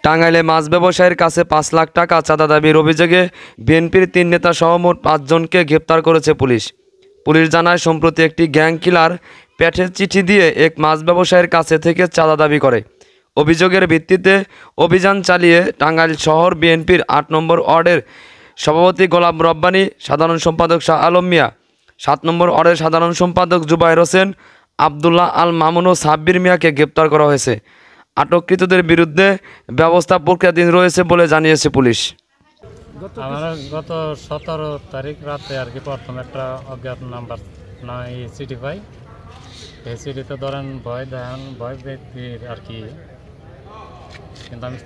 টাঙ্গাইলে মাছ ব্যবসায়ীর কাছে ৫ লাখ টাকা চাঁদা দাবির অভিযোগে বিএনপির ৩ নেতা সহ মোট ৫ জনকে গ্রেপ্তার করেছে পুলিশ। পুলিশ জানায়, সম্প্রতি একটি গ্যাং কিলার প্যাঠের চিঠি দিয়ে এক মাছ ব্যবসায়ীর কাছে থেকে চাঁদা দাবি করে। অভিযোগের ভিত্তিতে অভিযান চালিয়ে টাঙ্গাইল শহর বিএনপির ৮ নম্বর ওয়ার্ডের সভাপতি গোলাম রব্বানী, সাধারণ সম্পাদক শাহ আলম মিয়া, ৭ নম্বর ওয়ার্ডের সাধারণ সম্পাদক জুবায়ের হোসেন, আবদুল্লাহ আল মামুন ও সাব্বির মিয়াকে গ্রেপ্তার করা হয়েছে। আটককৃতদের বিরুদ্ধে ব্যবস্থা প্রক্রিয়াধীন রয়েছে বলে জানিয়েছে পুলিশ। আমরা গত ১৭ তারিখ রাতে আর কি প্রথম একটা অজ্ঞাত নাম্বার নয় চিঠি পাই। এই চিঠিতে ধরেন ভয় দেন, ভয় ব্যক্তির আর কি, কিন্তু আমি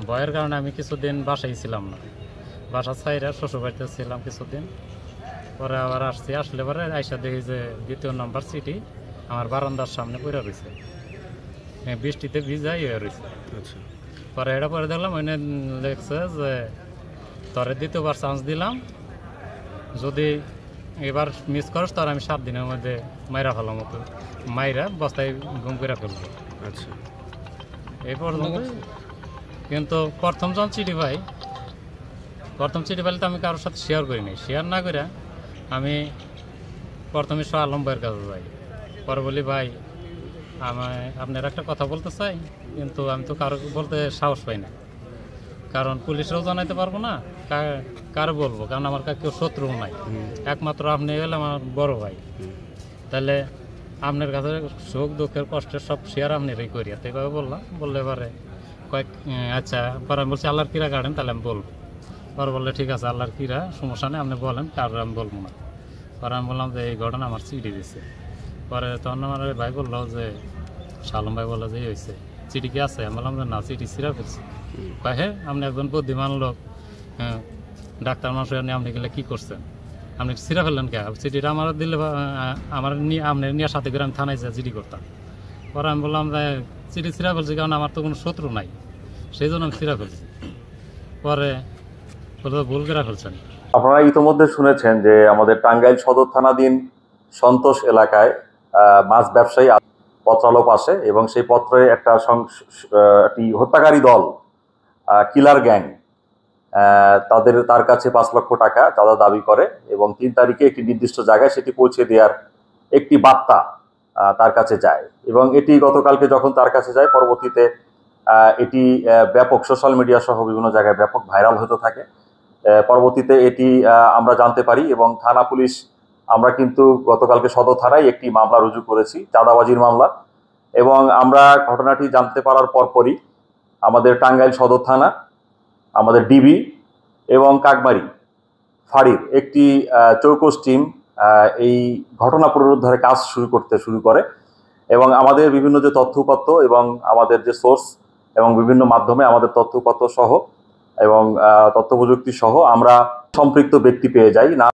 ভয়ের কারণে আমি কিছুদিন বাসায় ছিলাম না। বাসা ছাইরা শ্বশুরবাড়িতে ছিলাম কিছুদিন, পরে আবার আসছি। আসলে পরে আইসা দেখি যে দ্বিতীয় নাম্বার চিঠি আমার বারান্দার সামনে পড়ে রয়েছে, বৃষ্টিতে ভিজাই হয়ে রয়েছে। পরে এটা পরে দেখলাম ওইনে লেখছে যে তোরে দ্বিতীয়বার চান্স দিলাম, যদি এবার মিস করিস তার আমি 7 দিনের মধ্যে মাইরা ফেলার মতো মাইরা বস্তায় গুম করে ফেলবো। আচ্ছা, এই পর্যন্ত। কিন্তু প্রথম যখন চিঠি পাই, প্রথম চিঠি পাইলে তো আমি কারোর সাথে শেয়ার করিনি। শেয়ার না করে আমি প্রথমে শাহ আলম ভাইয়ের কাছে যাই। পরে বলি, ভাই আপনার একটা কথা বলতে চাই, কিন্তু আমি তো কারো বলতে সাহস পাই না, কারণ পুলিশরাও জানাইতে পারবো না, কারো বলবো, কারণ আমার কেউ শত্রু নাই, একমাত্র আপনি হলে আমার বড় ভাই। তাহলে আপনার কাছে সুখ দুঃখের কষ্টের সব শেয়ার আপনারই করি। এইভাবে বললাম। বললে এবারে কয়েক আচ্ছা, পরে আমি বলছি আল্লাহর কিরা কাটেন, তাহলে আমি বলবো। পরে বললে ঠিক আছে, আল্লাহর কিরা সমস্যা নেই, আপনি বলেন, কারো আমি বলবো না। পরে আমি বললাম যে এই ঘটনা আমার চিঠি দিচ্ছে। পরে তখন আমার ভাই বললো যে, শালম ভাই বললো যে এই হয়েছে, চিঠি কি আছে? আমি বললাম যে না, চিঠি ছিঁড়া ফেলছি। হ্যাঁ, আপনি একজন বুদ্ধিমান লোক, হ্যাঁ, ডাক্তার মানুষ নিয়ে আপনি গেলে কী করছেন? আপনি ছিঁড়া ফেললেন কে? চিঠিটা আমার দিলে আমার নিয়ে আপনার নিয়ে সাথে করে আমি থানায় যা চিঠি করতাম। পরে আমি বললাম যে চিঠি ছিঁড়া ফেলছি কারণ আমার তো কোনো শত্রু নাই, সেই জন্য আমি ছিঁড়া ফেলছি। পরে ভুল করে ফেলছেন। আপনারা ইতিমধ্যে শুনেছেন যে আমাদের টাঙ্গাইল সদর থানাধীন সন্তোষ এলাকায় মাছ ব্যবসায়ী পত্রালোপ আসে এবং সেই পত্রে একটি হত্যাকারী দল, কিলার গ্যাং, তার কাছে 5 লক্ষ টাকা চাঁদা দাবি করে এবং 3 তারিখে একটি নির্দিষ্ট জায়গায় সেটি পৌঁছে দেওয়ার একটি বার্তা তার কাছে যায়। এবং এটি গতকালকে যখন তার কাছে যায়, পরবর্তীতে এটি ব্যাপক সোশ্যাল মিডিয়া সহ বিভিন্ন জায়গায় ব্যাপক ভাইরাল হতে থাকে। পরবর্তীতে এটি আমরা জানতে পারি এবং থানা পুলিশ, আমরা কিন্তু গতকালকে সদর থানায় একটি মামলা রুজু করেছি, চাঁদাবাজির মামলা। এবং আমরা ঘটনাটি জানতে পারার পরপরই আমাদের টাঙ্গাইল সদর থানা, আমাদের ডিবি এবং কাকমারি ফাঁড়ির একটি চৌকস টিম এই ঘটনা পুনরুদ্ধারে কাজ শুরু করে এবং আমাদের বিভিন্ন যে তথ্যপত্র এবং আমাদের যে সোর্স এবং বিভিন্ন মাধ্যমে আমাদের তথ্যপত্র সহ এবং তথ্য প্রযুক্তি সহ আমরা সম্পৃক্ত ব্যক্তি পেয়ে যাই। না